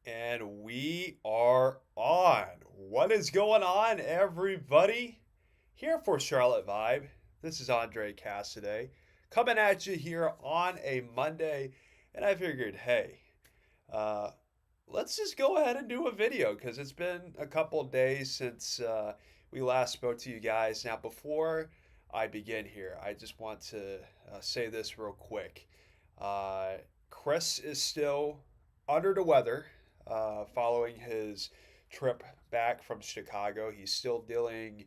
And we are on. What is going on, everybody? Here for Charlotte Vibe. This is Andre Casseday coming at you here on a Monday. And I figured, hey, uh, let's just go ahead and do a video because it's been a couple days since we last spoke to you guys. Now, before I begin here, I just want to say this real quick. Uh, Chris is still under the weather following his trip back from Chicago. He's still dealing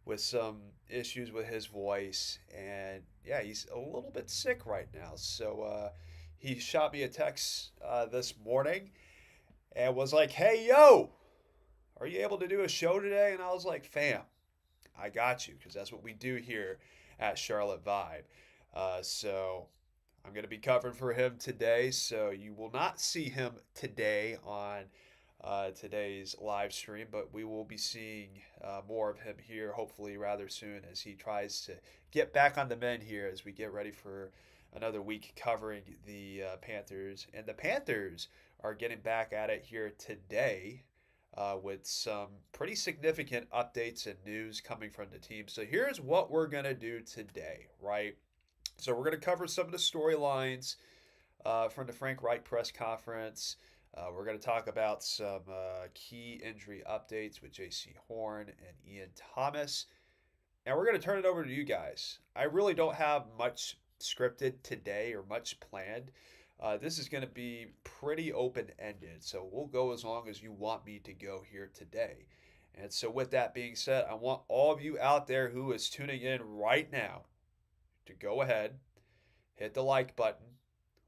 with some issues with his voice, and yeah, he's a little bit sick right now. So he shot me a text this morning and was like, "Hey, yo, are you able to do a show today?" And I was like, "Fam, I got you," because that's what we do here at Charlotte Vibe. So I'm going to be covering for him today. So you will not see him today on today's live stream, but we will be seeing more of him here hopefully rather soon as he tries to get back on the mend here as we get ready for another week covering the Panthers. And the Panthers are getting back at it here today with some pretty significant updates and news coming from the team. So here's what we're going to do today, right? So we're going to cover some of the storylines from the Frank Reich press conference. We're going to talk about some key injury updates with Jaycee Horn and Ian Thomas. And we're going to turn it over to you guys. I really don't have much scripted today or much planned. This is going to be pretty open ended. So we'll go as long as you want me to go here today. And so, with that being said, I want all of you out there who is tuning in right now to go ahead, hit the like button,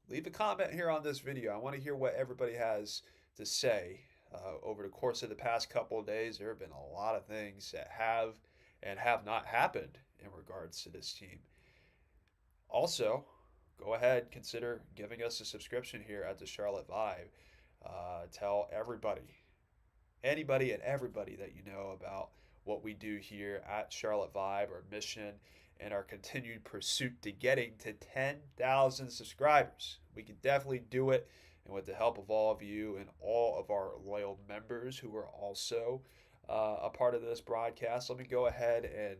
leave a comment here on this video. I want to hear what everybody has to say. Over the course of the past couple of days, there have been a lot of things that have and have not happened in regards to this team. Also, go ahead, consider giving us a subscription here at the Charlotte Vibe. Tell everybody, anybody and everybody that you know about what we do here at Charlotte Vibe, our mission, and our continued pursuit to getting to 10,000 subscribers. We can definitely do it. And with the help of all of you and all of our loyal members who are also a part of this broadcast, let me go ahead and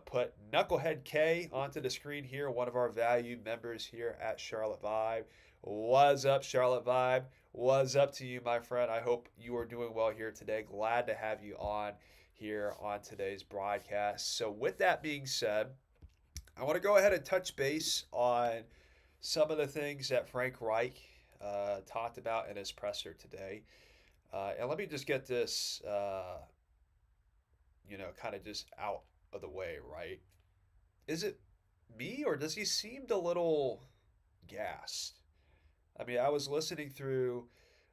put Knucklehead K onto the screen here, one of our valued members here at Charlotte Vibe. What's up, Charlotte Vibe? What's up to you, my friend? I hope you are doing well here today. Glad to have you on here on today's broadcast. So, with that being said, I want to go ahead and touch base on some of the things that Frank Reich talked about in his presser today. And let me just get this, kind of just out of the way, right? Is it me or does he seem a little gassed? I mean, I was listening through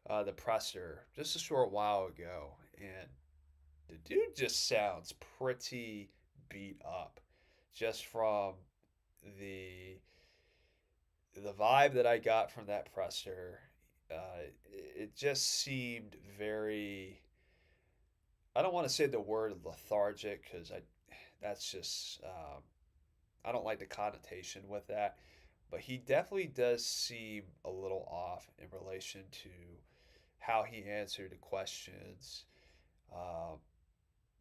the presser just a short while ago, and the dude just sounds pretty beat up just from the the vibe that I got from that presser. It just seemed very, I don't want to say the word lethargic because I that's just I don't like the connotation with that, but he definitely does seem a little off in relation to how he answered the questions, um,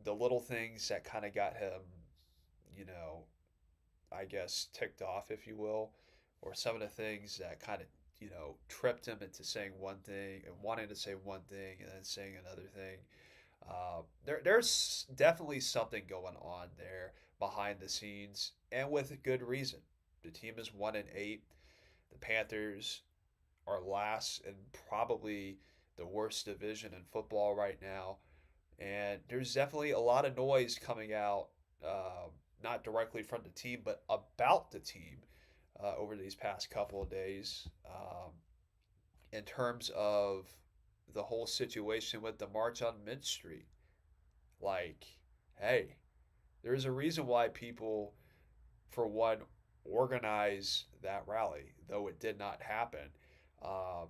the little things that kind of got him, you know, I guess ticked off, if you will, or some of the things that kind of, tripped him into saying one thing and wanting to say one thing and then saying another thing. There's definitely something going on there behind the scenes, and with good reason. The team is 1-8. The Panthers are last in probably the worst division in football right now, and there's definitely a lot of noise coming out, not directly from the team, but about the team over these past couple of days, in terms of the whole situation with the March on Mid Street. Like, hey, there's a reason why people, for one, organize that rally, though it did not happen. Uh,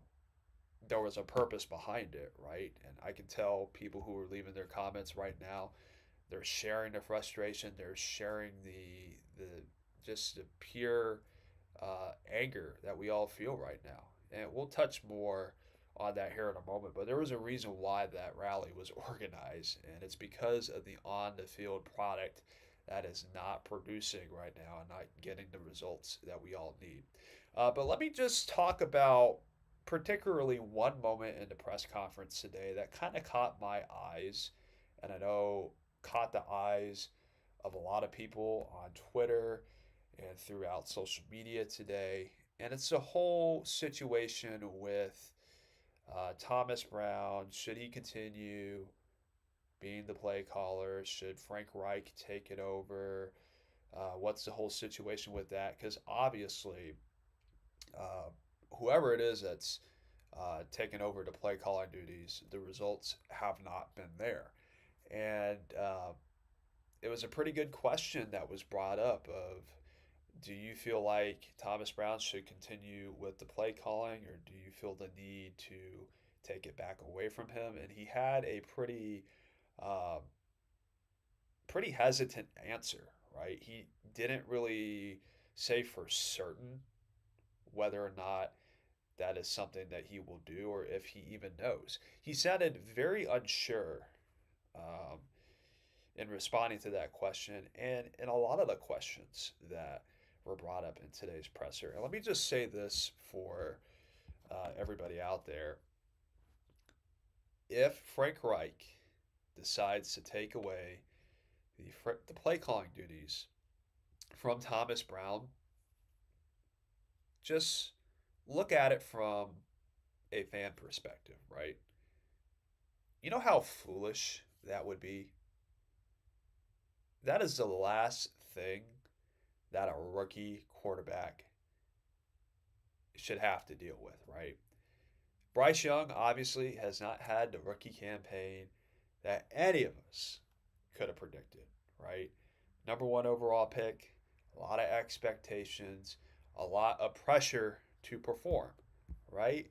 there was a purpose behind it, right? And I can tell people who are leaving their comments right now, they're sharing their frustration, they're sharing the just the pure anger that we all feel right now. And we'll touch more on that here in a moment, but there was a reason why that rally was organized, and it's because of the on the field product that is not producing right now and not getting the results that we all need. But let me just talk about particularly one moment in the press conference today that kind of caught my eyes, and I know caught the eyes of a lot of people on Twitter and throughout social media today. And it's the whole situation with Thomas Brown. Should he continue being the play caller? Should Frank Reich take it over? What's the whole situation with that? Because obviously, uh, whoever it is that's taken over the play calling duties, the results have not been there. And it was a pretty good question that was brought up of, do you feel like Thomas Brown should continue with the play calling, or do you feel the need to take it back away from him? And he had a uh, pretty hesitant answer, right? He didn't really say for certain whether or not that is something that he will do or if he even knows. He sounded very unsure um, in responding to that question and in a lot of the questions that were brought up in today's presser. And let me just say this for everybody out there. If Frank Reich decides to take away the play calling duties from Thomas Brown, just look at it from a fan perspective, right? You know how foolish that would be? That is the last thing that a rookie quarterback should have to deal with, right? Bryce Young obviously has not had the rookie campaign that any of us could have predicted, right? Number one overall pick, a lot of expectations, a lot of pressure to perform, right?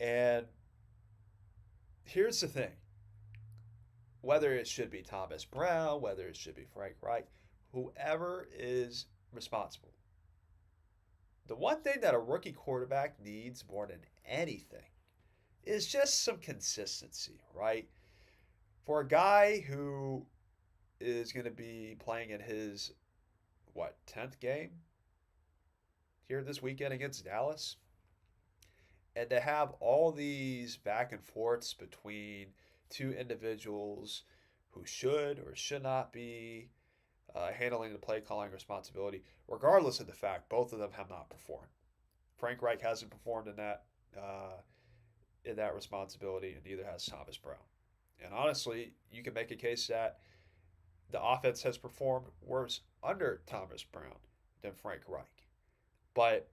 And here's the thing, whether it should be Thomas Brown, whether it should be Frank Reich, whoever is responsible, the one thing that a rookie quarterback needs more than anything is just some consistency, right? For a guy who is going to be playing in his, what, 10th game here this weekend against Dallas, and to have all these back and forths between two individuals who should or should not be handling the play calling responsibility, regardless of the fact both of them have not performed. Frank Reich hasn't performed uh, in that responsibility, and neither has Thomas Brown. And honestly, you can make a case that the offense has performed worse under Thomas Brown than Frank Reich. But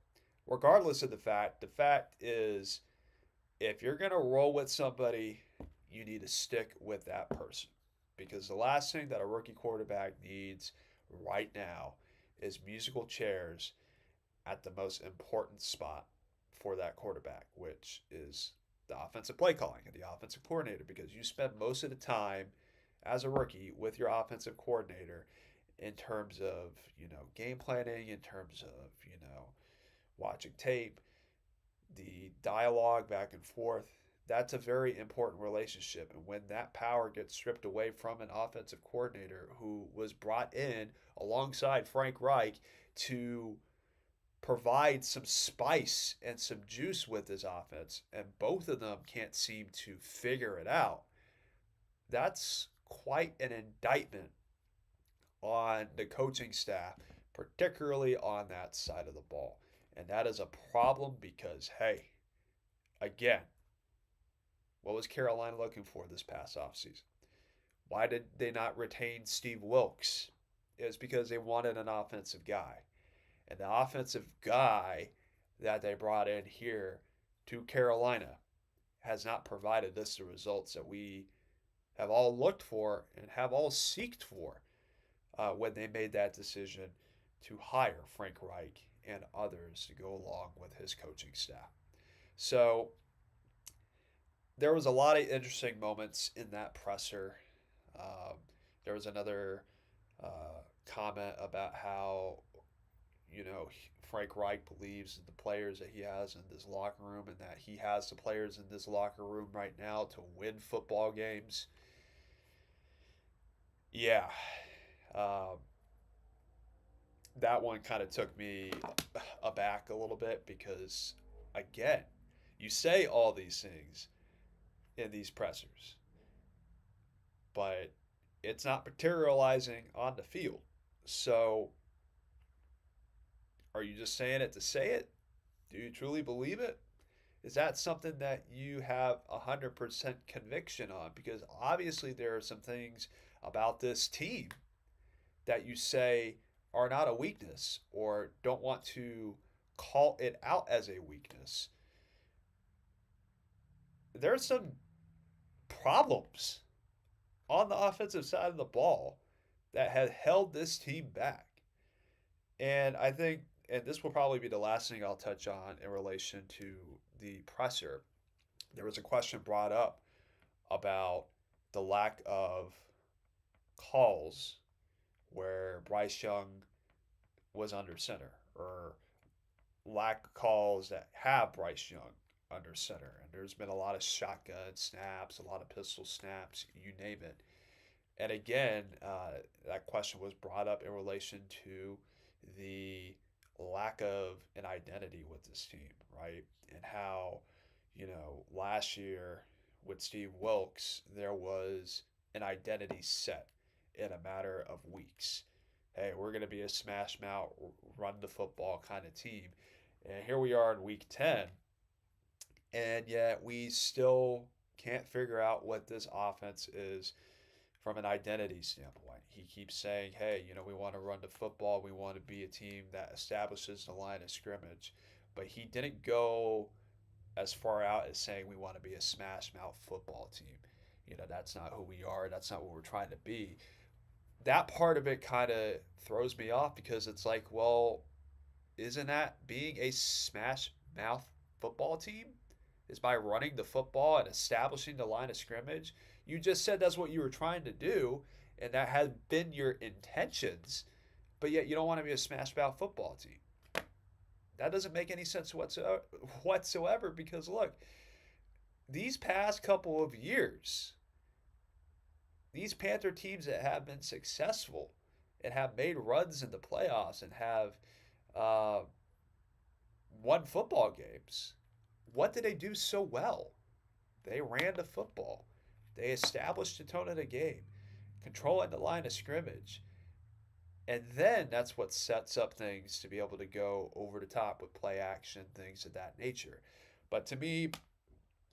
regardless of the fact is, if you're going to roll with somebody, you need to stick with that person. Because the last thing that a rookie quarterback needs right now is musical chairs at the most important spot for that quarterback, which is the offensive play calling and the offensive coordinator, because you spend most of the time as a rookie with your offensive coordinator in terms of, game planning, in terms of, watching tape, the dialogue back and forth. That's a very important relationship. And when that power gets stripped away from an offensive coordinator who was brought in alongside Frank Reich to provide some spice and some juice with his offense, and both of them can't seem to figure it out, that's quite an indictment on the coaching staff, particularly on that side of the ball. And that is a problem because, hey, again, what was Carolina looking for this past offseason? Why did they not retain Steve Wilks? It was because they wanted an offensive guy. And the offensive guy that they brought in here to Carolina has not provided us the results that we have all looked for and have all seeked for when they made that decision to hire Frank Reich and others to go along with his coaching staff. So there was a lot of interesting moments in that presser. There was another comment about how Frank Reich believes in the players that he has in this locker room and that he has the players in this locker room right now to win football games. Yeah, um, that one kind of took me aback a little bit because, again, you say all these things in these pressers, but it's not materializing on the field. So, are you just saying it to say it? Do you truly believe it? Is that something that you have 100% conviction on? Because obviously, there are some things about this team that you say are not a weakness or don't want to call it out as a weakness. There's some problems on the offensive side of the ball that have held this team back. And I think, and this will probably be the last thing I'll touch on in relation to the presser. There was a question brought up about the lack of calls where Bryce Young was under center, or lack of calls that have Bryce Young under center. And there's been a lot of shotgun snaps, a lot of pistol snaps, you name it. And again, that question was brought up in relation to the lack of an identity with this team, right? And how, last year with Steve Wilkes, there was an identity set in a matter of weeks. Hey, we're going to be a smash mouth, run the football kind of team. And here we are in week 10, and yet we still can't figure out what this offense is from an identity standpoint. He keeps saying, hey, we want to run the football. We want to be a team that establishes the line of scrimmage. But he didn't go as far out as saying we want to be a smash mouth football team. That's not who we are. That's not what we're trying to be. That part of it kind of throws me off because it's like, well, isn't that being a smash mouth football team? Is by running the football and establishing the line of scrimmage? You just said that's what you were trying to do, and that has been your intentions, but yet you don't want to be a smash mouth football team. That doesn't make any sense whatsoever because, look, these past couple of years, these Panther teams that have been successful and have made runs in the playoffs and have uh, won football games, what did they do so well? They ran the football. They established the tone of the game, controlling the line of scrimmage. And then that's what sets up things to be able to go over the top with play action, things of that nature. But to me,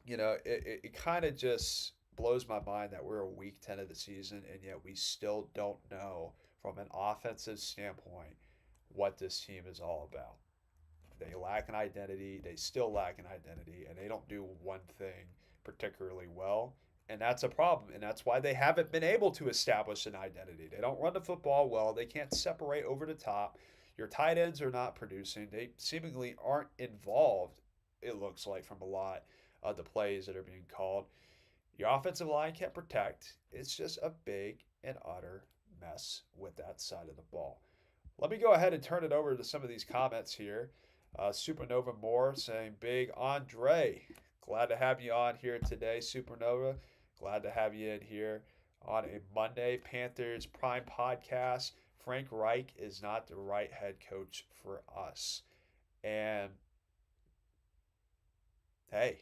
it kind of just blows my mind that we're a week 10 of the season and yet we still don't know from an offensive standpoint what this team is all about. They lack an identity. They still lack an identity, and they don't do one thing particularly well. And that's a problem. And that's why they haven't been able to establish an identity. They don't run the football well. They can't separate over the top. Your tight ends are not producing. They seemingly aren't involved, it looks like, from a lot of the plays that are being called. Your offensive line can't protect. It's just a big and utter mess with that side of the ball. Let me go ahead and turn it over to some of these comments here. Supernova Moore saying, Big Andre, glad to have you on here today, Supernova. Glad to have you in here on a Monday. Panthers Prime Podcast. Frank Reich is not the right head coach for us. And hey,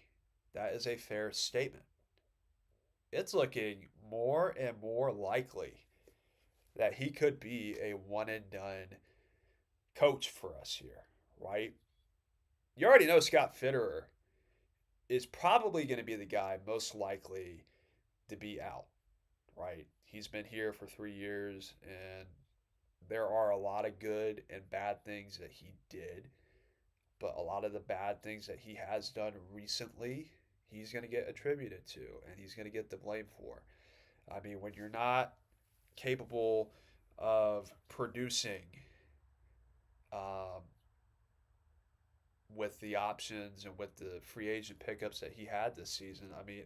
that is a fair statement. It's looking more and more likely that he could be a one and done coach for us here, right? You already know Scott Fitterer is probably going to be the guy most likely to be out, right? He's been here for 3 years, and there are a lot of good and bad things that he did, but a lot of the bad things that he has done recently, he's going to get attributed to, and he's going to get the blame for. I mean, when you're not capable of producing with the options and with the free agent pickups that he had this season. I mean,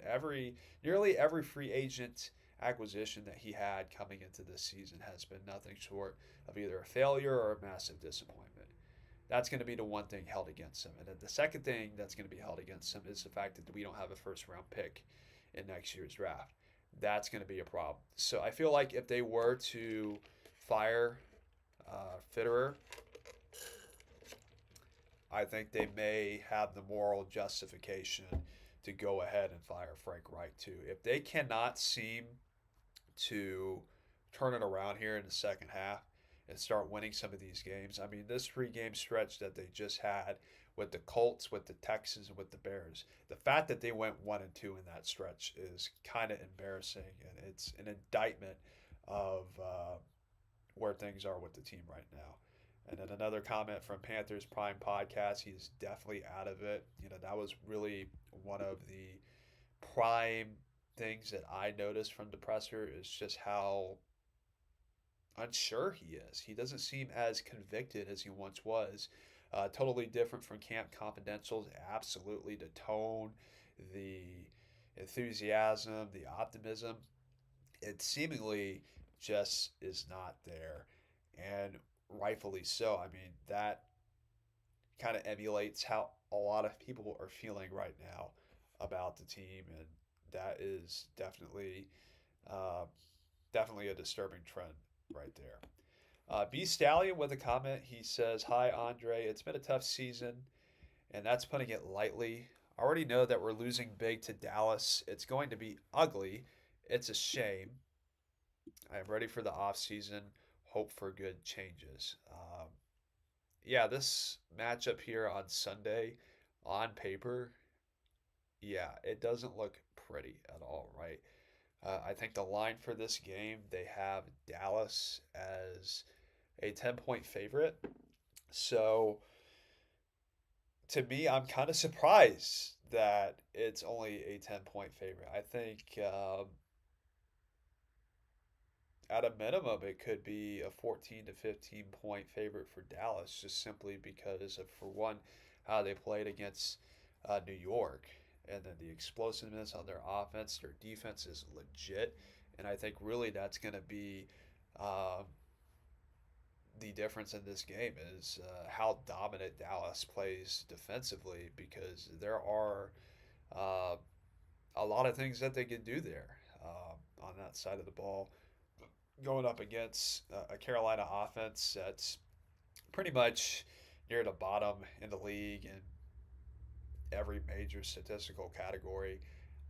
nearly every free agent acquisition that he had coming into this season has been nothing short of either a failure or a massive disappointment. That's going to be the one thing held against him. And then the second thing that's going to be held against him is the fact that we don't have a first round pick in next year's draft. That's going to be a problem. So I feel like if they were to fire Fitterer, I think they may have the moral justification to go ahead and fire Frank Reich too. If they cannot seem to turn it around here in the second half and start winning some of these games, I mean, this 3 game stretch that they just had with the Colts, with the Texans, and with the Bears, the fact that they went 1-2 in that stretch is kind of embarrassing, and it's an indictment of where things are with the team right now. And then another comment from Panthers Prime Podcast. He's definitely out of it. You know, that was really one of the prime things that I noticed from the presser is just how unsure he is. He doesn't seem as convicted as he once was. Totally different from Camp Confidentials. Absolutely, the tone, the enthusiasm, the optimism, it seemingly just is not there. And rightfully so. I mean, that kind of emulates how a lot of people are feeling right now about the team, and that is uh, definitely a disturbing trend right there. B Stallion with a comment. He says, "Hi Andre, it's been a tough season, and that's putting it lightly. I already know that we're losing big to Dallas. It's going to be ugly. It's a shame. I am ready for the off season. Hope for good changes." Yeah, this matchup here on Sunday, on paper, yeah, it doesn't look pretty at all, right? I think the line for this game, they have Dallas as a 10-point favorite. So to me, I'm kind of surprised that it's only a 10-point favorite. I think at a minimum, it could be a 14 to 15-point favorite for Dallas, just simply because of, for one, how they played against New York, and then the explosiveness on their offense. Their defense is legit, and I think really that's going to be um, the difference in this game is how dominant Dallas plays defensively, because there are uh, a lot of things that they can do there on that side of the ball, going up against a Carolina offense that's pretty much near the bottom in the league in every major statistical category.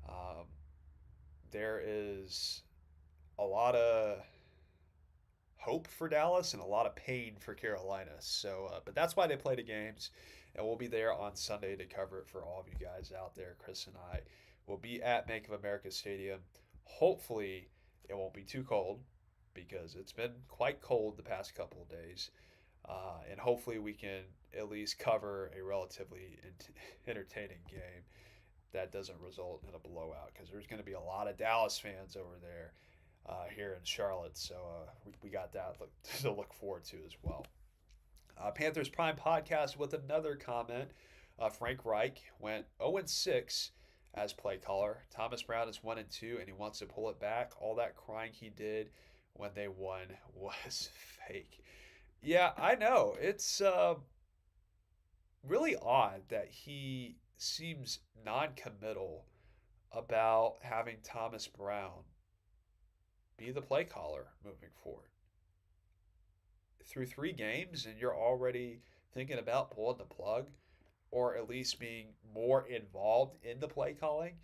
Um, there is a lot of hope for Dallas and a lot of pain for Carolina. So, but that's why they play the games, and we'll be there on Sunday to cover it for all of you guys out there. Chris and I will be at Bank of America Stadium. Hopefully, it won't be too cold because it's been quite cold the past couple of days. And hopefully, we can at least cover a relatively entertaining game that doesn't result in a blowout, because there's going to be a lot of Dallas fans over there here in Charlotte. So we got that to look forward to as well. Panthers Prime Podcast with another comment. Frank Reich went 0-6 as play caller. Thomas Brown is 1-2, and he wants to pull it back. All that crying he did when they won was fake. Yeah, I know. It's really odd that he seems non-committal about having Thomas Brown be the play caller moving forward. Through 3 games, and you're already thinking about pulling the plug, or at least being more involved in the play calling.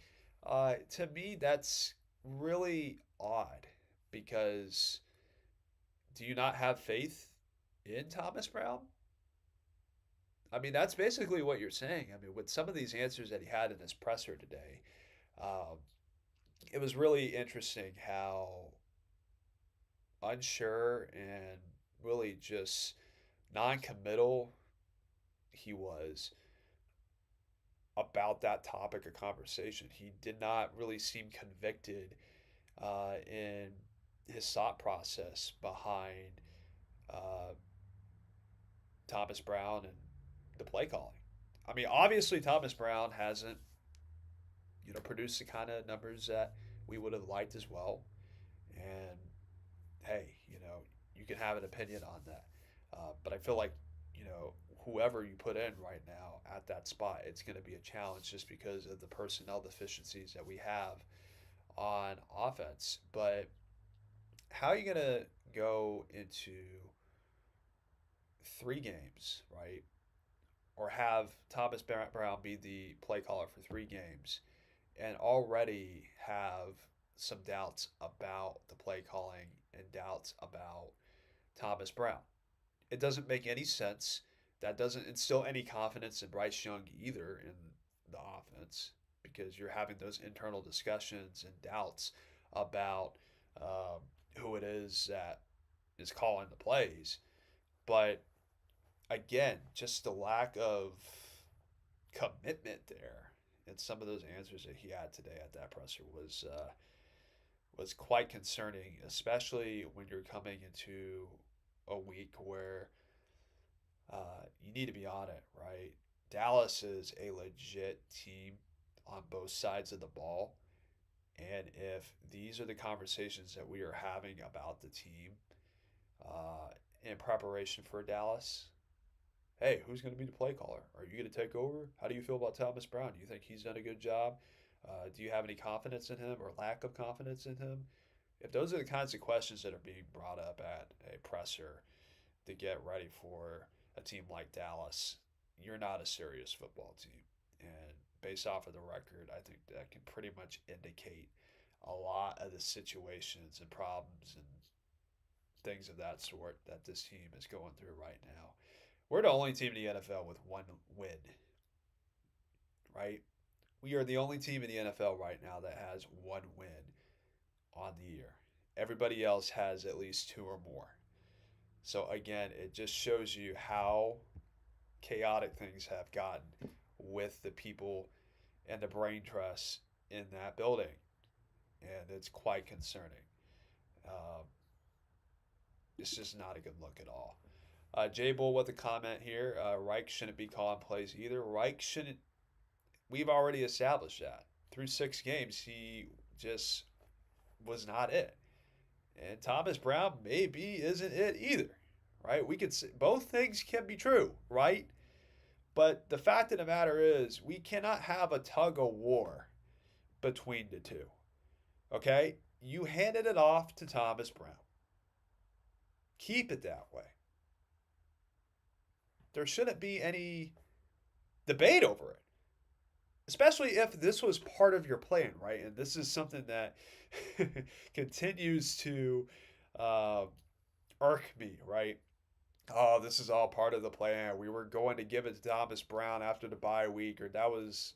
To me, that's really odd, because do you not have faith in Thomas Brown? I mean, that's basically what you're saying. I mean, with some of these answers that he had in his presser today, um, it was really interesting how unsure and really just non-committal he was about that topic of conversation. He did not really seem convicted in his thought process behind uh, Thomas Brown and the play calling. I mean, obviously Thomas Brown hasn't, produced the kind of numbers that we would have liked as well. And hey, you can have an opinion on that. But I feel like, whoever you put in right now at that spot, it's going to be a challenge just because of the personnel deficiencies that we have on offense. But how are you going to go into 3 games, right? Or have Thomas Brown be the play caller for 3 games and already have some doubts about the play calling and doubts about Thomas Brown? It doesn't make any sense. That doesn't instill any confidence in Bryce Young either in the offense because you're having those internal discussions and doubts about um, who it is that is calling the plays. But again, just the lack of commitment there and some of those answers that he had today at that presser was quite concerning, especially when you're coming into a week where you need to be on it, right? Dallas is a legit team on both sides of the ball. And if these are the conversations that we are having about the team in preparation for Dallas, hey, who's going to be the play caller? Are you going to take over? How do you feel about Thomas Brown? Do you think he's done a good job? Do you have any confidence in him or lack of confidence in him? If those are the kinds of questions that are being brought up at a presser to get ready for a team like Dallas, you're not a serious football team. And based off of the record, I think that can pretty much indicate a lot of the situations and problems and things of that sort that this team is going through right now. We're the only team in the NFL with 1 win, right? We are the only team in the NFL right now that has 1 win on the year. Everybody else has at least 2 or more. So again, it just shows you how chaotic things have gotten with the people and the brain trust in that building. And it's quite concerning. Um, it's just not a good look at all. J Bull with a comment here. Reich shouldn't be calling plays either. Reich shouldn't. We've already established that through 6 games, he just was not it. And Thomas Brown maybe isn't it either, right? We could say both things can be true, right? But the fact of the matter is, we cannot have a tug of war between the two. Okay? You handed it off to Thomas Brown. Keep it that way. There shouldn't be any debate over it, especially if this was part of your plan, right? And this is something that continues to uh, irk me, right? Oh, this is all part of the plan. We were going to give it to Thomas Brown after the bye week, or that was,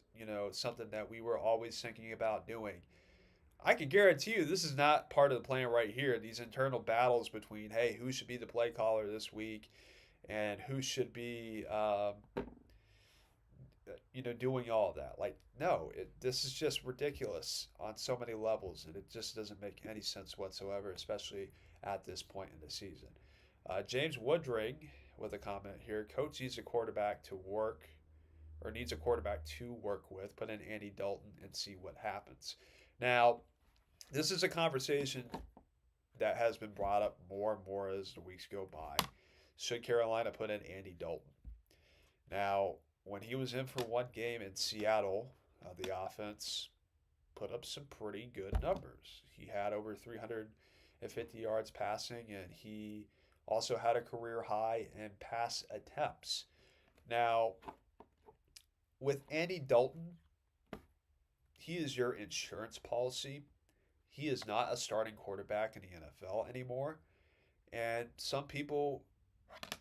something that we were always thinking about doing. I can guarantee you this is not part of the plan right here. These internal battles between, hey, who should be the play caller this week and who should be, doing all of that. Like, no, this is just ridiculous on so many levels, and it just doesn't make any sense whatsoever, especially at this point in the season. James Woodring with a comment here. Coach needs a quarterback to work, or needs a quarterback to work with. Put in Andy Dalton and see what happens. Now, this is a conversation that has been brought up more and more as the weeks go by. Should Carolina put in Andy Dalton? Now, when he was in for 1 game in Seattle, the offense put up some pretty good numbers. He had over 350 yards passing, and he also had a career high in pass attempts. Now, with Andy Dalton, he is your insurance policy. He is not a starting quarterback in the NFL anymore. And some people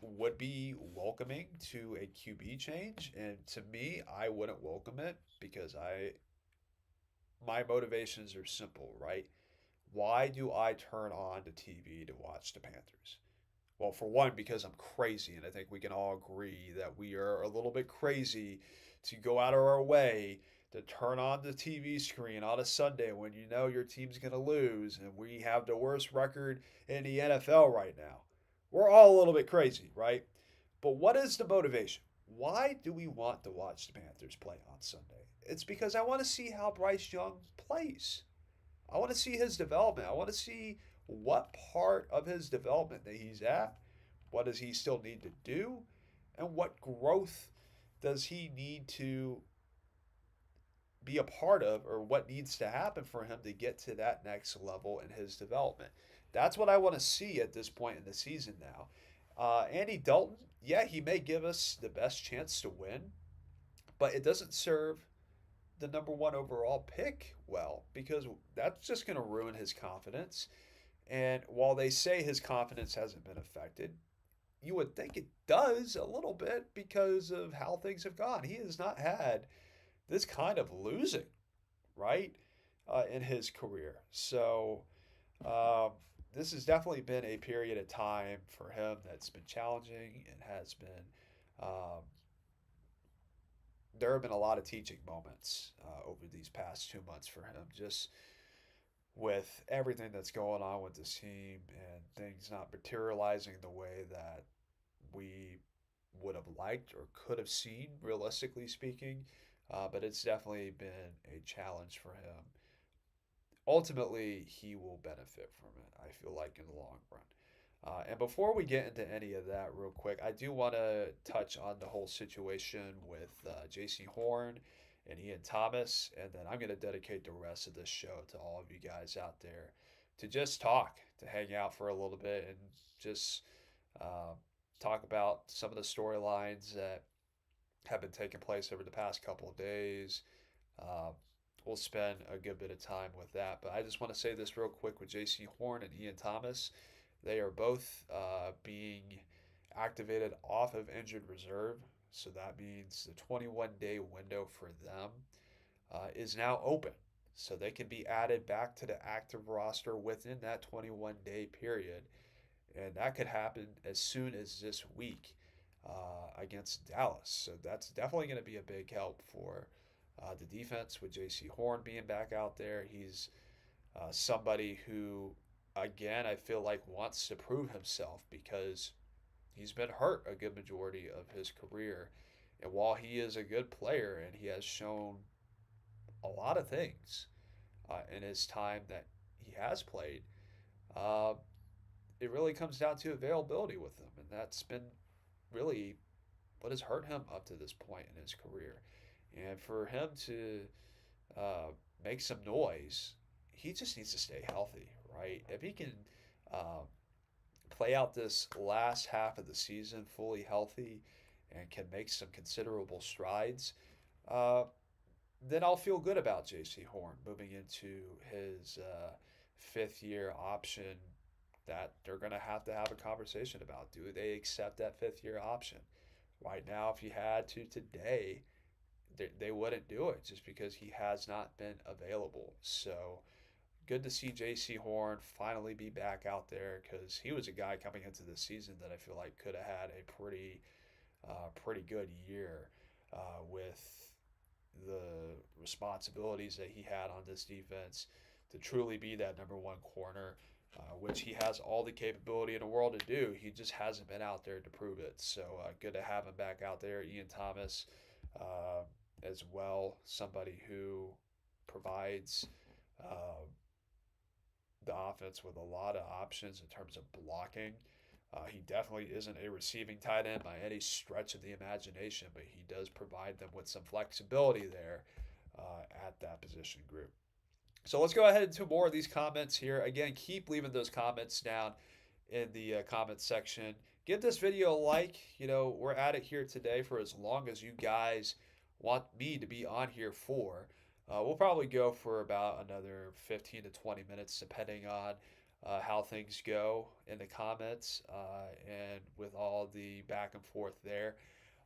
would be welcoming to a QB change. And to me, I wouldn't welcome it because my motivations are simple, right? Why do I turn on the TV to watch the Panthers? Well, for one, because I'm crazy, and I think we can all agree that we are a little bit crazy to go out of our way to turn on the TV screen on a Sunday when you know your team's going to lose and we have the worst record in the NFL right now. We're all a little bit crazy, right? But what is the motivation? Why do we want to watch the Panthers play on Sunday? It's because I want to see how Bryce Young plays. I want to see his development. I want to see what part of his development that he's at. What does he still need to do? and what growth does he need to be a part of, or what needs to happen for him to get to that next level in his development. That's what I want to see at this point in the season now. Andy Dalton, yeah, he may give us the best chance to win, but it doesn't serve the number one overall pick well, because that's just going to ruin his confidence. And while they say his confidence hasn't been affected, you would think it does a little bit because of how things have gone. He has not had this kind of losing, right, in his career. So um, this has definitely been a period of time for him that's been challenging and has been. There have been a lot of teaching moments over these past 2 months for him, just with everything that's going on with this team and things not materializing the way that we would have liked or could have seen, realistically speaking. But it's definitely been a challenge for him. Ultimately, he will benefit from it, I feel like, in the long run. And before we get into any of that, real quick, I do want to touch on the whole situation with Jaycee Horn and Ian Thomas, and then I'm going to dedicate the rest of this show to all of you guys out there to just talk, to hang out for a little bit, and just uh, talk about some of the storylines that have been taking place over the past couple of days. Uh, we'll spend a good bit of time with that, but I just want to say this real quick with Jaycee Horn and Ian Thomas. They are both being activated off of injured reserve, so that means the 21-day window for them is now open. So they can be added back to the active roster within that 21-day period. And that could happen as soon as this week against Dallas. So that's definitely going to be a big help for the defense with Jaycee Horn being back out there. He's somebody who, again, I feel like wants to prove himself because he's been hurt a good majority of his career. And while he is a good player and he has shown a lot of things in his time that he has played, uh, it really comes down to availability with him. And that's been really what has hurt him up to this point in his career. And for him to make some noise, he just needs to stay healthy, right? If he can uh, play out this last half of the season fully healthy and can make some considerable strides, uh, then I'll feel good about Jaycee Horn moving into his fifth year option that they're going to have a conversation about. Do they accept that fifth year option? Right now, if you had to today, they wouldn't do it just because he has not been available. So good to see Jaycee Horn finally be back out there because he was a guy coming into the season that I feel like could have had a pretty good year with the responsibilities that he had on this defense to truly be that number one corner, which he has all the capability in the world to do. He just hasn't been out there to prove it. So good to have him back out there. Ian Thomas as well, somebody who provides the offense with a lot of options in terms of blocking. He definitely isn't a receiving tight end by any stretch of the imagination, but he does provide them with some flexibility there at that position group. So let's go ahead into more of these comments here. Again, keep leaving those comments down in the comments section. Give this video a like. You know, we're at it here today for as long as you guys want me to be on here for. We'll probably go for about another 15 to 20 minutes, depending on how things go in the comments and with all the back and forth there.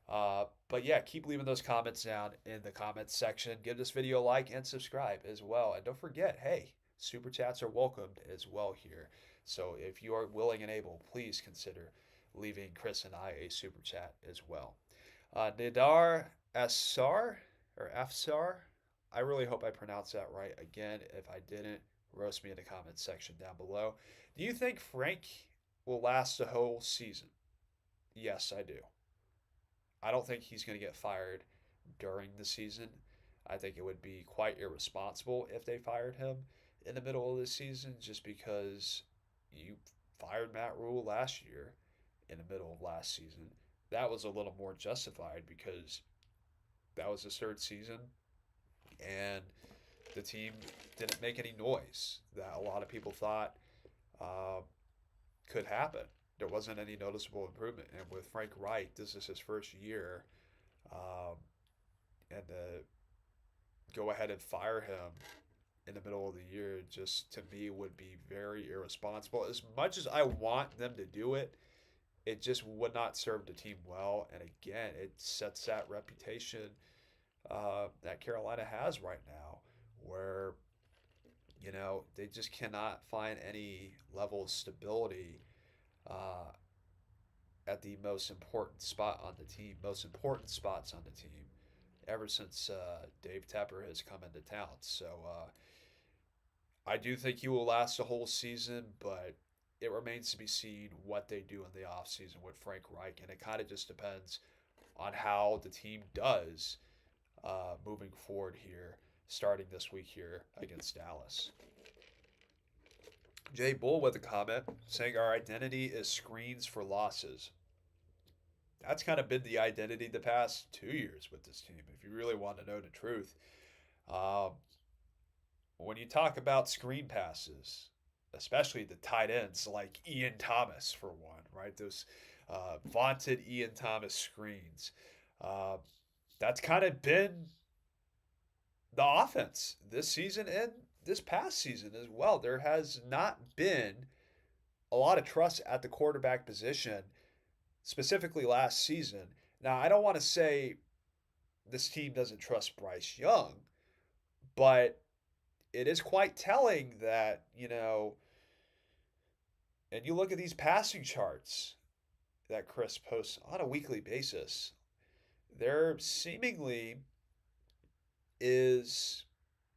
But yeah, keep leaving those comments down in the comments section. Give this video a like and subscribe as well. And don't forget, hey, super chats are welcomed as well here. So if you are willing and able, please consider leaving Chris and I a super chat as well. Nidar Assar or Afsar, I really hope I pronounced that right. Again, if I didn't, roast me in the comments section down below. Do you think Frank will last the whole season? Yes, I do. I don't think he's going to get fired during the season. I think it would be quite irresponsible if they fired him in the middle of the season just because you fired Matt Rule last year in the middle of last season. that was a little more justified because that was his third season, and the team didn't make any noise that a lot of people thought uh, could happen. There wasn't any noticeable improvement. And with Frank Reich, this is his first year, um, and to go ahead and fire him in the middle of the year just to me would be very irresponsible. As much as I want them to do it, it just would not serve the team well. And again, it sets that reputation that Carolina has right now, where they just cannot find any level of stability uh, at the most important spot on the team, most important spots on the team, ever since Dave Tepper has come into town. So I do think he will last the whole season, but it remains to be seen what they do in the offseason with Frank Reich, and it kind of just depends on how the team does moving forward here, starting this week here against Dallas. Jay Bull with a comment saying our identity is screens for losses. That's kind of been the identity the past 2 years with this team, if you really want to know the truth. Um, when you talk about screen passes, especially the tight ends like Ian Thomas, for one, right? Those vaunted Ian Thomas screens. Uh, that's kind of been the offense this season and this past season as well. There has not been a lot of trust at the quarterback position, specifically last season. Now, I don't want to say this team doesn't trust Bryce Young, but it is quite telling that, and you look at these passing charts that Chris posts on a weekly basis, there seemingly is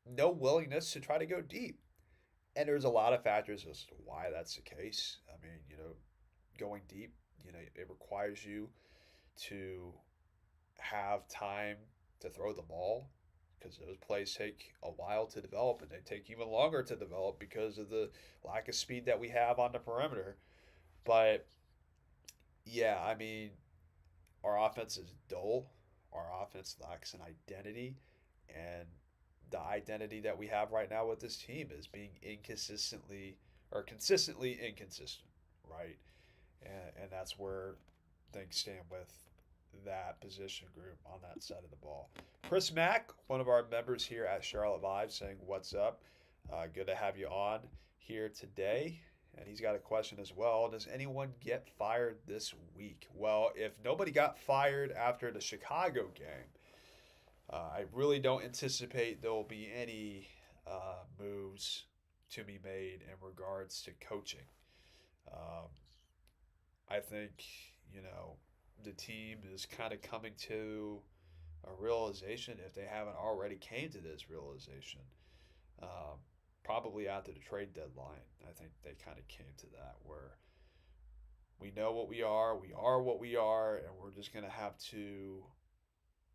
no willingness to try to go deep. And there's a lot of factors as to why that's the case. I mean, going deep, it requires you to have time to throw the ball because those plays take a while to develop and they take even longer to develop because of the lack of speed that we have on the perimeter. But yeah, I mean, our offense is dull. Our offense lacks an identity. And the identity that we have right now with this team is being consistently inconsistent, right? And that's where things stand with that position group on that side of the ball. Chris Mack, one of our members here at Charlotte Vibe, saying, "What's up? Good to have you on here today." And he's got a question as well. Does anyone get fired this week? Well, if nobody got fired after the Chicago game, I really don't anticipate there will be any moves to be made in regards to coaching. Um, I think, the team is kind of coming to a realization, if they haven't already came to this realization, um, probably after the trade deadline. I think they kind of came to that where we know what we are what we are, and we're just going to have to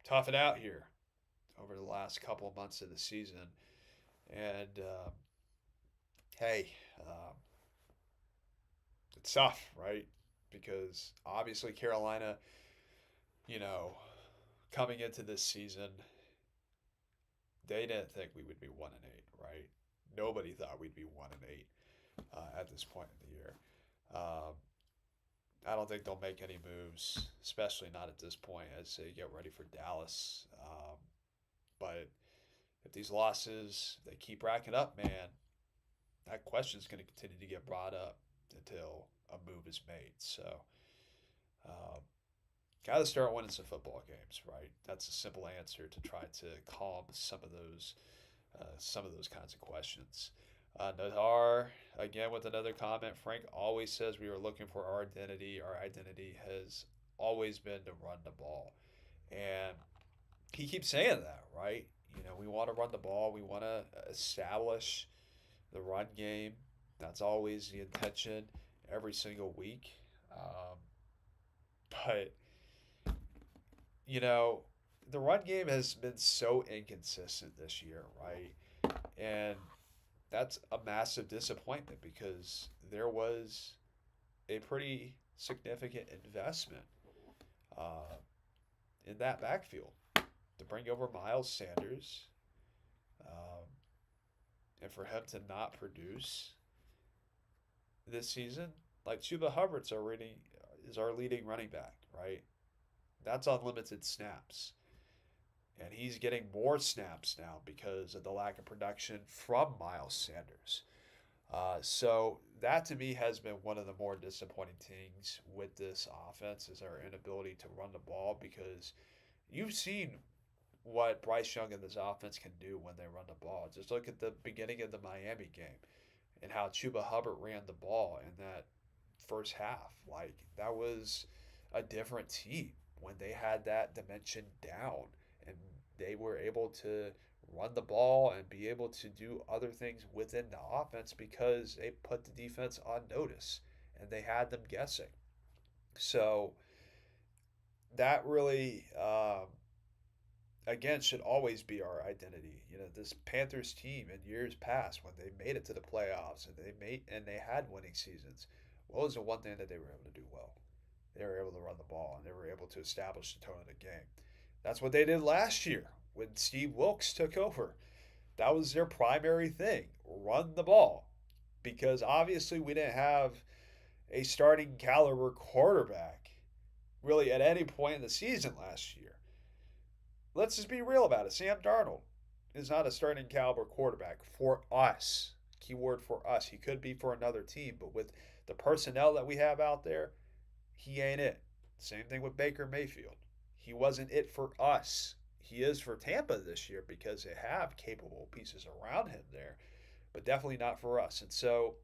tough it out here over the last couple of months of the season. And hey, it's tough, right? Because obviously Carolina, you know, coming into this season, they didn't think we would be 1-8, right? Nobody thought we'd be 1-8 at this point in the year. Um, I don't think they'll make any moves, especially not at this point as they get ready for Dallas. But if these losses they keep racking up, man, that question is going to continue to get brought up until a move is made. So, um, got to start winning some football games, right? That's a simple answer to try to calm some of those kinds of questions. Nadar, again with another comment. Frank always says we are looking for our identity. Our identity has always been to run the ball. And he keeps saying that, right? We want to run the ball. We want to establish the run game. That's always the intention every single week. But, the run game has been so inconsistent this year, right? And that's a massive disappointment because there was a pretty significant investment uh, in that backfield to bring over Miles Sanders, um, and for him to not produce this season, like Chuba Hubbard's already is our leading running back, right? That's unlimited snaps. And he's getting more snaps now because of the lack of production from Miles Sanders. So that to me has been one of the more disappointing things with this offense is our inability to run the ball because you've seen what Bryce Young and this offense can do when they run the ball. Just look at the beginning of the Miami game and how Chuba Hubbard ran the ball in that first half. Like that was a different team when they had that dimension down and they were able to run the ball and be able to do other things within the offense because they put the defense on notice and they had them guessing. So that really, again, should always be our identity. You know, this Panthers team in years past when they made it to the playoffs and they had winning seasons. What was the one thing that they were able to do well? They were able to run the ball and they were able to establish the tone of the game. That's what they did last year when Steve Wilkes took over. That was their primary thing, run the ball. Because obviously we didn't have a starting caliber quarterback really at any point in the season last year. Let's just be real about it. Sam Darnold is not a starting caliber quarterback for us. Keyword for us. He could be for another team, but with the personnel that we have out there, he ain't it. Same thing with Baker Mayfield. He wasn't it for us. He is for Tampa this year because they have capable pieces around him there, but definitely not for us. And so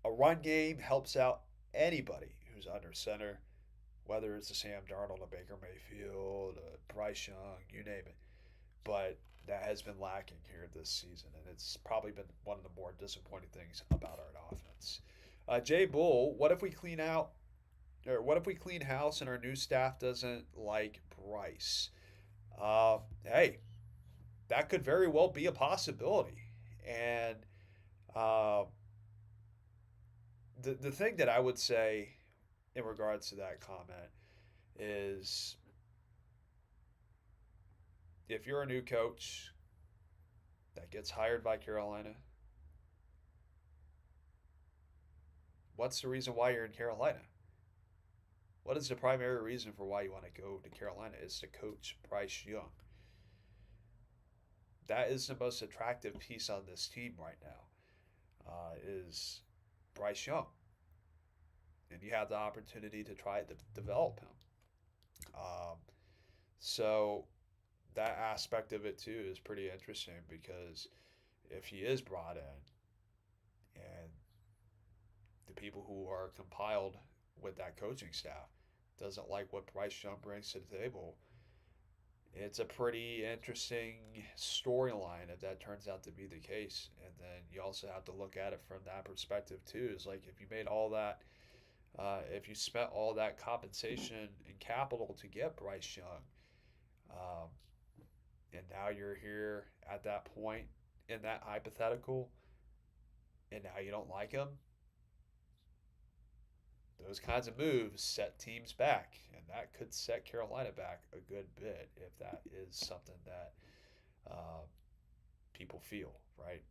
a run game helps out anybody who's under center, whether it's a Sam Darnold, a Baker Mayfield, a Bryce Young, you name it. But that has been lacking here this season, and it's probably been one of the more disappointing things about our offense. Jay Bull, what if we clean out, or what if we clean house and our new staff doesn't like Bryce? Hey, that could very well be a possibility. And uh, the thing that I would say in regards to that comment is if you're a new coach that gets hired by Carolina, what's the reason why you're in Carolina? What is the primary reason for why you want to go to Carolina? Is to coach Bryce Young. That is the most attractive piece on this team right now, is Bryce Young. And you have the opportunity to try to develop him. Um, so that aspect of it too is pretty interesting because if he is brought in and the people who are compiled with that coaching staff doesn't like what Bryce Young brings to the table, it's a pretty interesting storyline if that turns out to be the case. And then you also have to look at it from that perspective too. Is like if you made all that, if you spent all that compensation and capital to get Bryce Young, um, and now you're here at that point in that hypothetical, and now you don't like him, those kinds of moves set teams back, and that could set Carolina back a good bit if that is something that uh, people feel, right?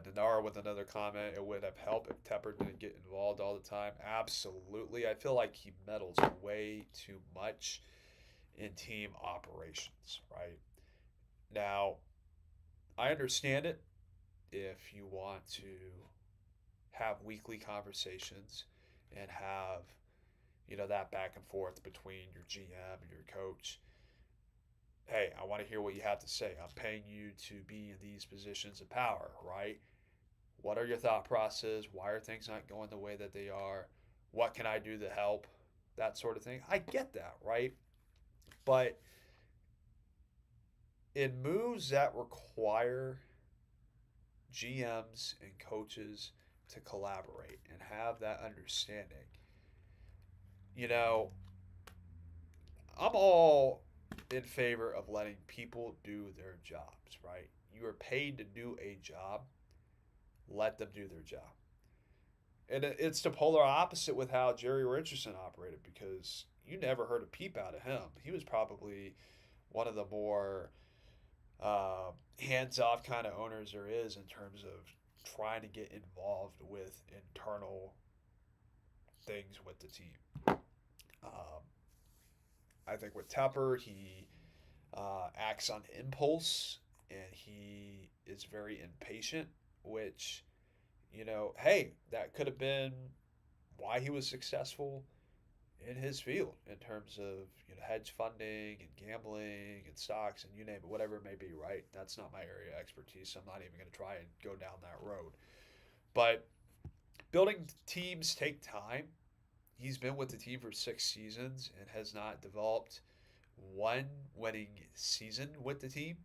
Denara with another comment, it would have helped if Tepper didn't get involved all the time. Absolutely. I feel like he meddles way too much in team operations, right? Now, I understand it if you want to have weekly conversations and have, you know, that back and forth between your GM and your coach. Hey, I want to hear what you have to say. I'm paying you to be in these positions of power, right? What are your thought process? Why are things not going the way that they are? What can I do to help? That sort of thing. I get that, right? But in moves that require GMs and coaches to collaborate and have that understanding, you know, I'm all in favor of letting people do their jobs, right? You are paid to do a job, let them do their job. And it's the polar opposite with how Jerry Richardson operated because you never heard a peep out of him. He was probably one of the more hands off kind of owners there is in terms of trying to get involved with internal things with the team. Um, I think with Tepper, he acts on impulse and he is very impatient, which, hey, that could have been why he was successful in his field in terms of hedge funding and gambling and stocks and you name it, whatever it may be, right? That's not my area of expertise, so I'm not even going to try and go down that road. But building teams take time. He's been with the team for 6 seasons and has not developed one winning season with the team.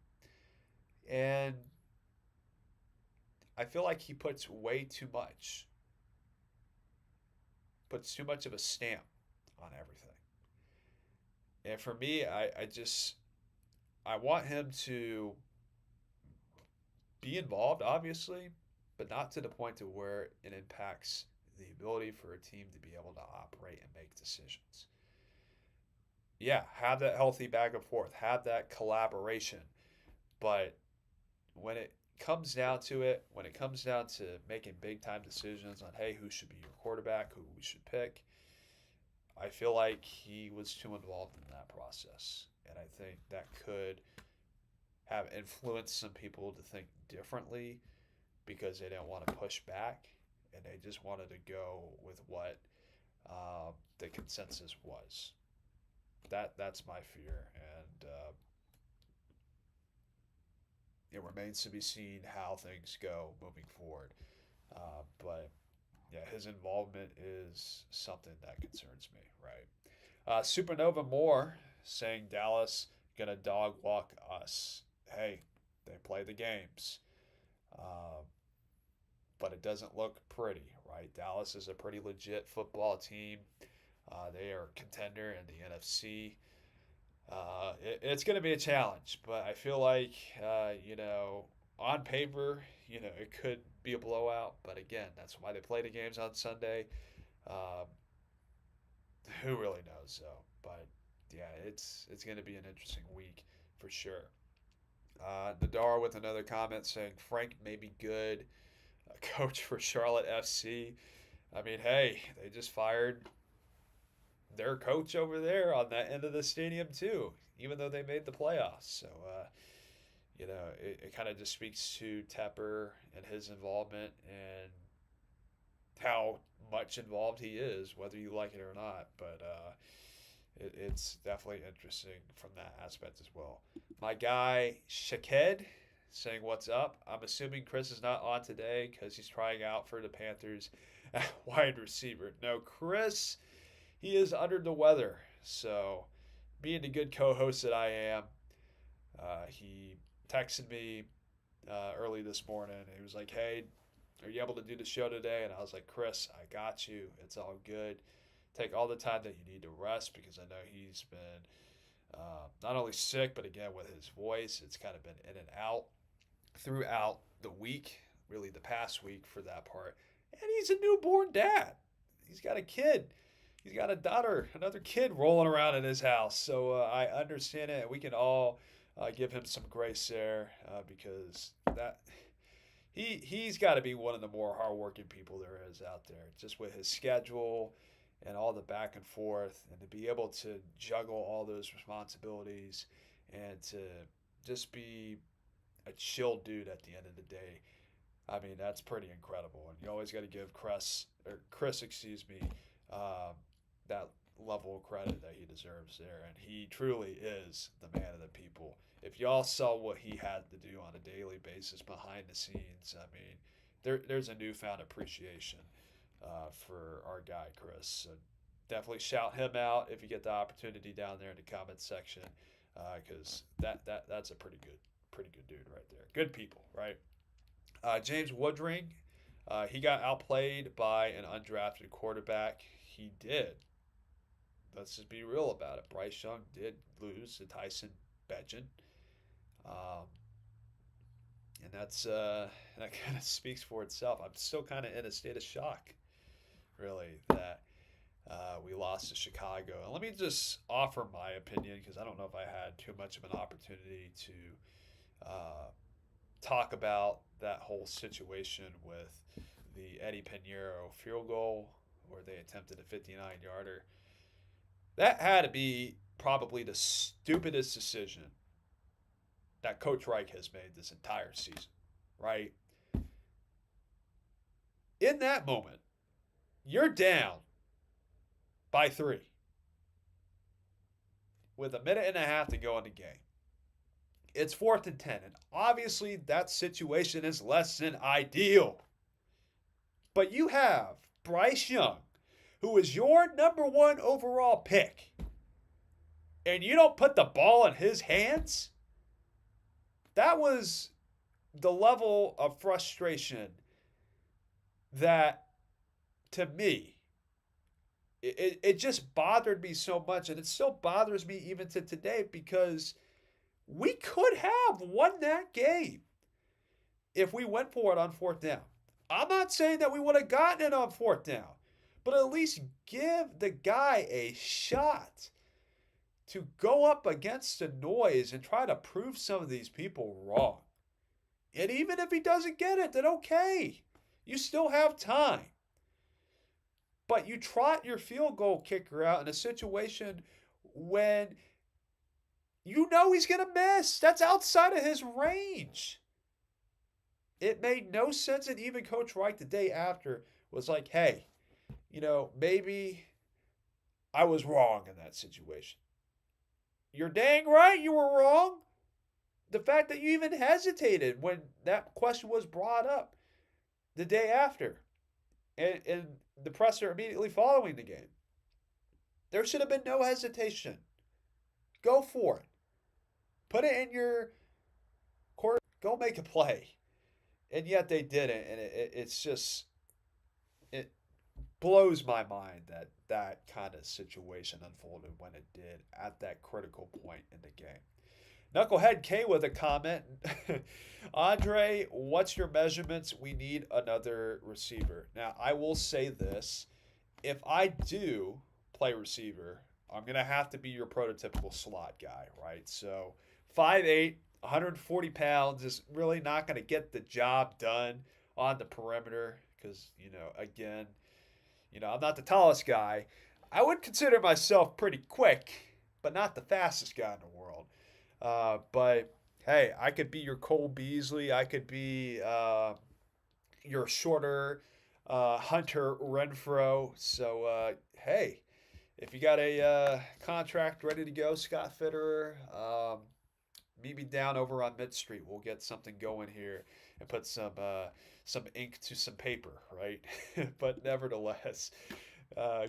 And I feel like he puts too much of a stamp on everything. And for me, I want him to be involved, obviously, but not to the point to where it impacts the ability for a team to be able to operate and make decisions. Yeah, have that healthy back and forth, have that collaboration, but when it comes down to it, when it comes down to making big time decisions on, hey, who should be your quarterback, who we should pick, I feel like he was too involved in that process. And I think that could have influenced some people to think differently because they didn't want to push back and they just wanted to go with what the consensus was. That's my fear, and it remains to be seen how things go moving forward. But yeah, his involvement is something that concerns me, right? Supernova Moore saying Dallas gonna dog walk us. Hey, they play the games, uh, but it doesn't look pretty, right? Dallas is a pretty legit football team. They are a contender in the NFC. It's going to be a challenge, but I feel like, on paper, it could be a blowout. But again, that's why they play the games on Sunday. Um, who really knows, though? But yeah, it's going to be an interesting week for sure. Nadar with another comment saying Frank may be good, coach for Charlotte FC. I mean, hey, they just fired their coach over there on that end of the stadium too, even though they made the playoffs. So, it kind of just speaks to Tepper and his involvement and how much involved he is, whether you like it or not. But it's definitely interesting from that aspect as well. My guy Shaked saying what's up. I'm assuming Chris is not on today because he's trying out for the Panthers at wide receiver. No, Chris, he is under the weather. So, being the good co-host that I am, he texted me early this morning. He was like, "Hey, are you able to do the show today?" And I was like, "Chris, I got you. It's all good. Take all the time that you need to rest because I know he's been not only sick, but again with his voice, it's kind of been in and out throughout the week, really the past week for that part. And he's a newborn dad. He's got a kid. He's got a daughter, another kid rolling around in his house. So I understand it. We can all give him some grace there because he's got to be one of the more hardworking people there is out there, just with his schedule and all the back and forth, and to be able to juggle all those responsibilities and to just be a chill dude at the end of the day. I mean, that's pretty incredible. And you always got to give Chris, that level of credit that he deserves there. And he truly is the man of the people. If y'all saw what he had to do on a daily basis behind the scenes, I mean, there's a newfound appreciation for our guy, Chris. So definitely shout him out if you get the opportunity down there in the comments section because that's a pretty good dude right there. Good people, right? James Woodring, he got outplayed by an undrafted quarterback. He did. Let's just be real about it. Bryce Young did lose to Tyson Bagent. And that kind of speaks for itself. I'm still kind of in a state of shock, really, that We lost to Chicago. And let me just offer my opinion because I don't know if I had too much of an opportunity to uh, talk about that whole situation with the Eddie Pinheiro field goal where they attempted a 59-yarder. That had to be probably the stupidest decision that Coach Reich has made this entire season, right? In that moment, you're down by 3 with a minute and a half to go in the game. It's 4th and 10, and obviously that situation is less than ideal. But you have Bryce Young, who is your number one overall pick, and you don't put the ball in his hands? That was the level of frustration that, to me, it just bothered me so much, and it still bothers me even to today because we could have won that game if we went for it on 4th down. I'm not saying that we would have gotten it on 4th down, but at least give the guy a shot to go up against the noise and try to prove some of these people wrong. And even if he doesn't get it, then okay. You still have time. But you trot your field goal kicker out in a situation when you know he's going to miss. That's outside of his range. It made no sense. And even Coach Reich the day after was like, hey, maybe I was wrong in that situation. You're dang right you were wrong. The fact that you even hesitated when that question was brought up the day after and the presser immediately following the game. There should have been no hesitation. Go for it. Put it in your court. Go make a play. And yet they didn't. And it's just, it blows my mind that that kind of situation unfolded when it did at that critical point in the game. Knucklehead K with a comment. Andre, what's your measurements? We need another receiver. Now, I will say this. If I do play receiver, I'm going to have to be your prototypical slot guy, right? So 5'8", 140 pounds is really not going to get the job done on the perimeter because, again, I'm not the tallest guy. I would consider myself pretty quick, but not the fastest guy in the world. But hey, I could be your Cole Beasley. I could be your shorter Hunter Renfro. So hey, if you got a contract ready to go, Scott Fitterer, meet me down over on Mid Street. We'll get something going here and put some ink to some paper, right? But nevertheless.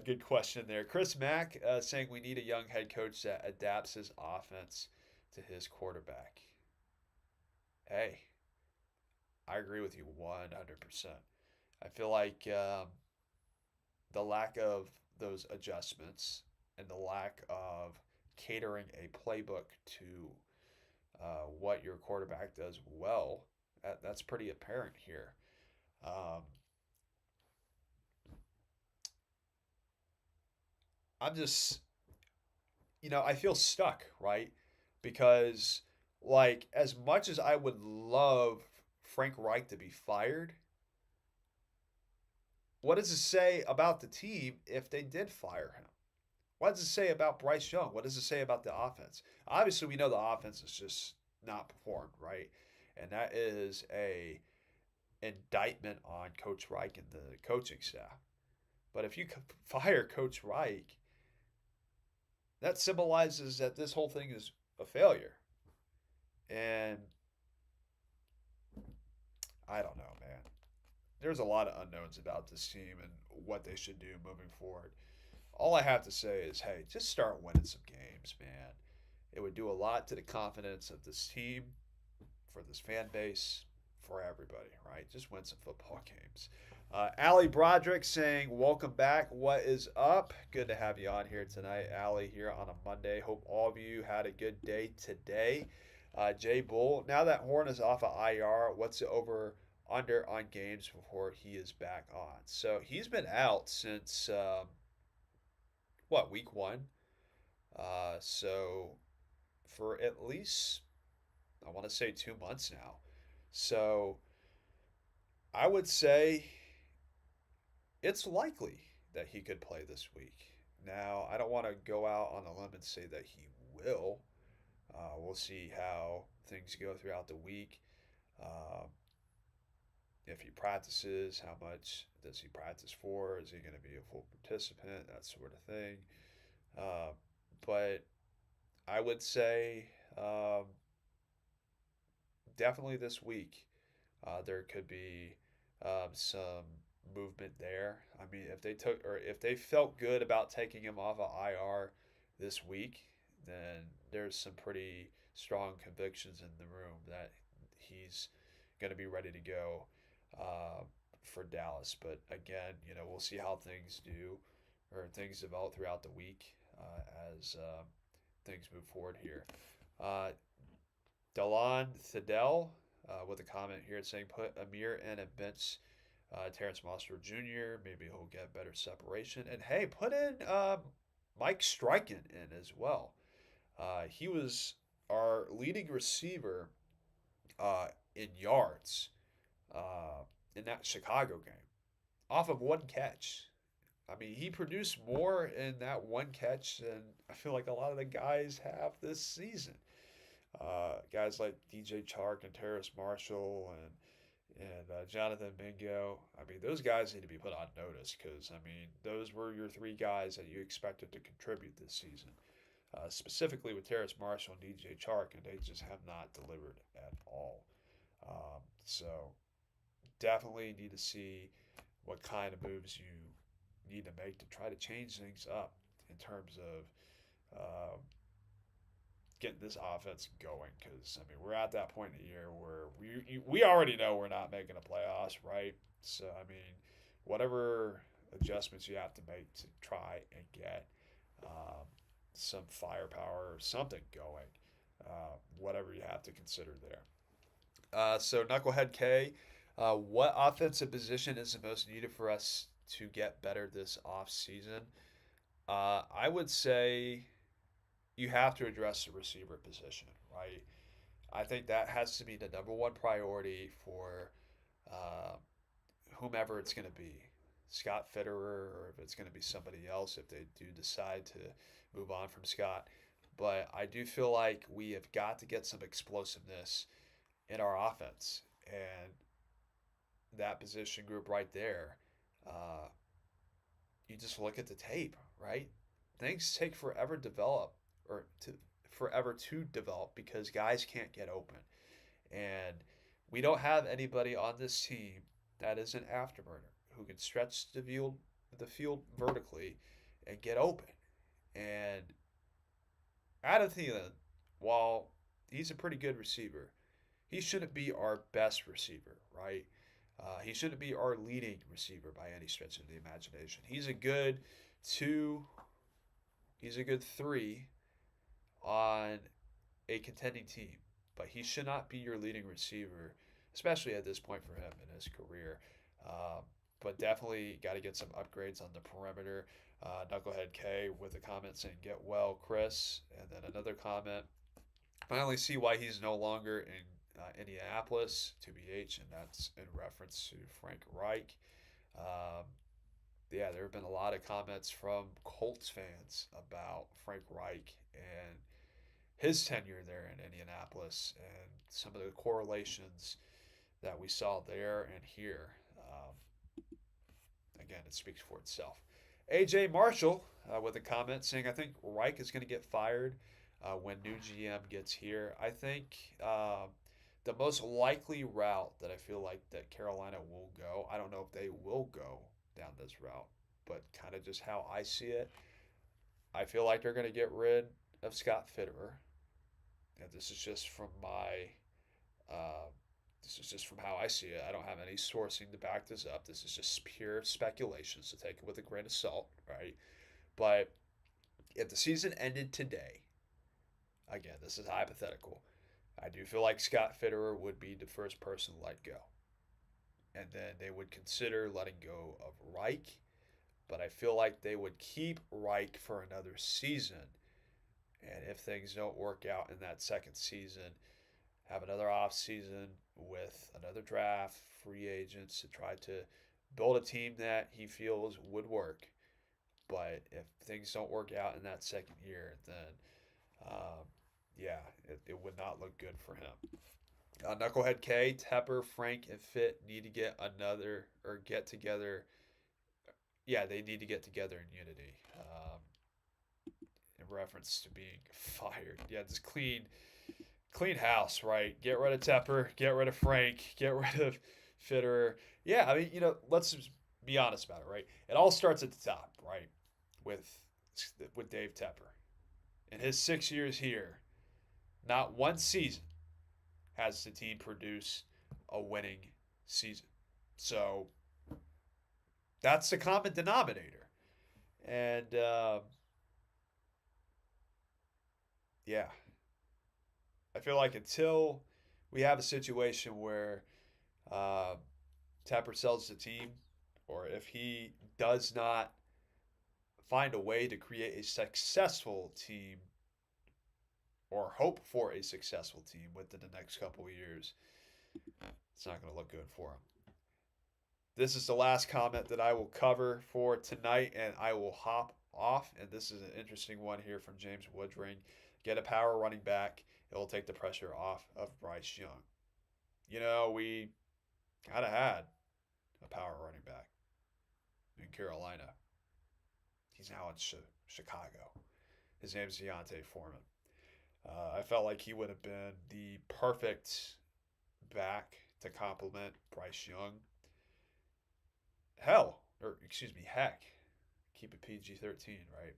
Good question there. Chris Mack saying we need a young head coach that adapts his offense to his quarterback. Hey, I agree with you 100%. I feel like the lack of those adjustments and the lack of catering a playbook to what your quarterback does well, that's pretty apparent here. Um, I'm just, I feel stuck, right? Because, like, as much as I would love Frank Reich to be fired, what does it say about the team if they did fire him? What does it say about Bryce Young? What does it say about the offense? Obviously, we know the offense is just not performed, right? And that is a indictment on Coach Reich and the coaching staff. But if you fire Coach Reich, that symbolizes that this whole thing is a failure. And I don't know, man. There's a lot of unknowns about this team and what they should do moving forward. All I have to say is, hey, just start winning some games, man. It would do a lot to the confidence of this team, for this fan base, for everybody, right? Just win some football games. Allie Broderick saying, welcome back. What is up? Good to have you on here tonight, Allie, here on a Monday. Hope all of you had a good day today. Jay Bull, now that Horn is off of IR, what's the over under on games before he is back on? So he's been out since what, week one? So for at least, I want to say 2 months now. So I would say it's likely that he could play this week. Now, I don't want to go out on a limb and say that he will. We'll see how things go throughout the week. Uh, if he practices, how much does he practice for? Is he going to be a full participant? That sort of thing. Uh, but I would say um, definitely this week there could be some movement there. I mean, if they took or if they felt good about taking him off of IR this week, then there's some pretty strong convictions in the room that he's going to be ready to go uh, for Dallas. But again, we'll see how things do or things develop throughout the week as things move forward here. Uh, Delon Thedel with a comment here saying put Amir in a bench Terrence Monster Jr. Maybe he'll get better separation. And hey, put in Mike Stryken in as well. He was our leading receiver in yards in that Chicago game off of one catch. I mean, he produced more in that one catch than I feel like a lot of the guys have this season. Guys like DJ Chark and Terrace Marshall and Jonathan Mingo. I mean, those guys need to be put on notice because I mean, those were your three guys that you expected to contribute this season. Specifically with Terrace Marshall and DJ Chark, and they just have not delivered at all. So definitely need to see what kind of moves you need to make to try to change things up in terms of getting this offense going because I mean we're at that point in the year where we already know we're not making a playoffs, right? So I mean, whatever adjustments you have to make to try and get um, some firepower or something going, whatever you have to consider there. So Knucklehead K, what offensive position is the most needed for us to get better this off season? I would say you have to address the receiver position, right? I think that has to be the number one priority for uh, whomever it's going to be. Scott Fitterer, or if it's going to be somebody else, if they do decide to move on from Scott. But I do feel like we have got to get some explosiveness in our offense. And that position group right there, uh, you just look at the tape, right? Things take forever to develop because guys can't get open. And we don't have anybody on this team that is an afterburner who can stretch the field vertically and get open. And Adam Thielen, while he's a pretty good receiver, he shouldn't be our best receiver, right? He shouldn't be our leading receiver by any stretch of the imagination. He's a good two, he's a good three on a contending team, but he should not be your leading receiver, especially at this point for him in his career. Um, but definitely got to get some upgrades on the perimeter. Knucklehead K with a comment saying, "Get well, Chris," and then another comment. Finally, see why he's no longer in Indianapolis, 2BH, and that's in reference to Frank Reich. Um, yeah, there have been a lot of comments from Colts fans about Frank Reich and his tenure there in Indianapolis and some of the correlations that we saw there and here. Again, it speaks for itself. AJ Marshall with a comment saying, I think Reich is going to get fired when new GM gets here. I think the most likely route that I feel like that Carolina will go, I don't know if they will go down this route, but kind of just how I see it, I feel like they're going to get rid of Scott Fitterer. And this is just from my uh, this is just from how I see it. I don't have any sourcing to back this up. This is just pure speculation, so take it with a grain of salt, right? But if the season ended today, again, this is hypothetical. I do feel like Scott Fitterer would be the first person to let go. And then they would consider letting go of Reich but I feel like they would keep Reich for another season. And if things don't work out in that second season, have another off season with another draft, free agents to try to build a team that he feels would work. But if things don't work out in that second year, then um, yeah, it would not look good for him. Knucklehead K, Tepper, Frank, and Fit need to get another or get together. Yeah, they need to get together in unity. In reference to being fired. Yeah, just clean house, right? Get rid of Tepper, get rid of Frank, get rid of Fitterer. Yeah, I mean, let's just be honest about it, right? It all starts at the top, right? With with Dave Tepper. In his 6 years here, not one season has the team produce a winning season. So that's the common denominator. And yeah, I feel like until we have a situation where uh, Tapper sells the team, or if he does not find a way to create a successful team or hope for a successful team within the next couple of years, it's not going to look good for him. This is the last comment that I will cover for tonight, and I will hop off. And this is an interesting one here from James Woodring. Get a power running back. It will take the pressure off of Bryce Young. We kind of had a power running back in Carolina. He's now in Chicago. His name's Deontay Foreman. I felt like he would have been the perfect back to complement Bryce Young. Heck. Keep it PG-13, right?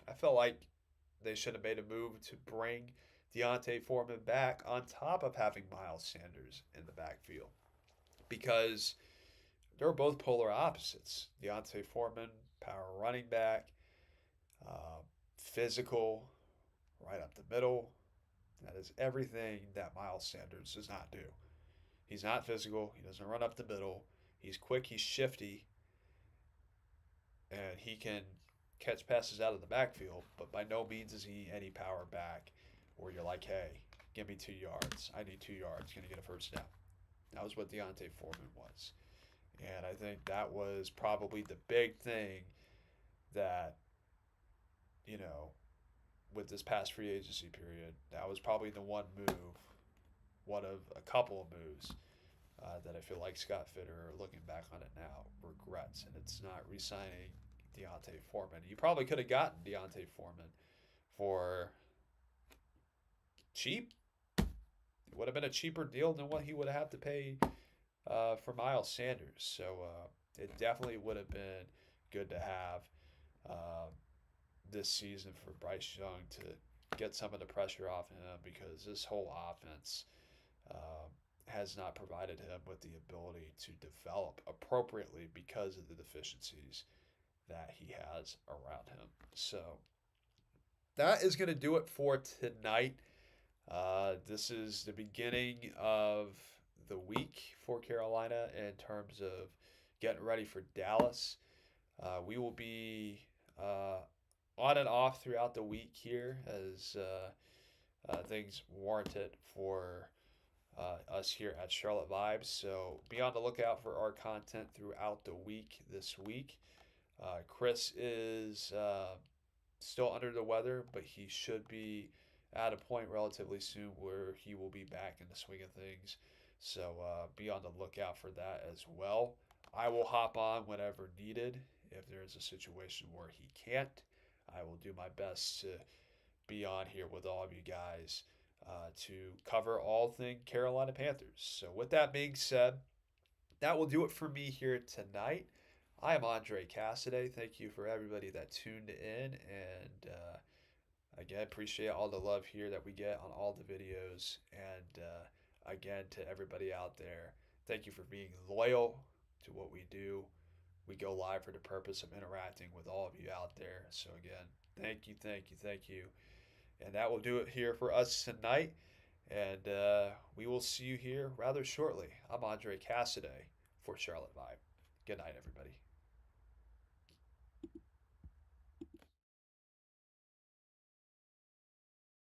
I felt like they should have made a move to bring Deontay Foreman back on top of having Miles Sanders in the backfield because they're both polar opposites. Deontay Foreman, power running back, physical, right up the middle. That is everything that Miles Sanders does not do. He's not physical. He doesn't run up the middle. He's quick. He's shifty. And he can catch passes out of the backfield, but by no means is he any power back where you're like, hey, give me 2 yards. I need 2 yards. Going to get a first down. That was what Deontay Foreman was. And I think that was probably the big thing that, with this past free agency period, that was probably the one of a couple of moves that I feel like Scott Fitter, looking back on it now, regrets. And it's not re signing Deontay Foreman. You probably could have gotten Deontay Foreman for cheap. It would have been a cheaper deal than what he would have had to pay for Miles Sanders. So it definitely would have been good to have this season for Bryce Young to get some of the pressure off him because this whole offense has not provided him with the ability to develop appropriately because of the deficiencies that he has around him. So that is going to do it for tonight. This is the beginning of the week for Carolina in terms of getting ready for Dallas. We will be on and off throughout the week here as things warrant it for us here at Charlotte Vibes. So be on the lookout for our content throughout the week this week. Chris is still under the weather, but he should be at a point relatively soon where he will be back in the swing of things. So be on the lookout for that as well. I will hop on whenever needed. If there is a situation where he can't, I will do my best to be on here with all of you guys to cover all things Carolina Panthers. So with that being said, that will do it for me here tonight. I am Andre Casseday. Thank you for everybody that tuned in. And again, appreciate all the love here that we get on all the videos. And again, to everybody out there, thank you for being loyal to what we do. We go live for the purpose of interacting with all of you out there. So again, thank you. And that will do it here for us tonight. And we will see you here rather shortly. I'm Andre Casseday for Charlotte Vibe. Good night, everybody.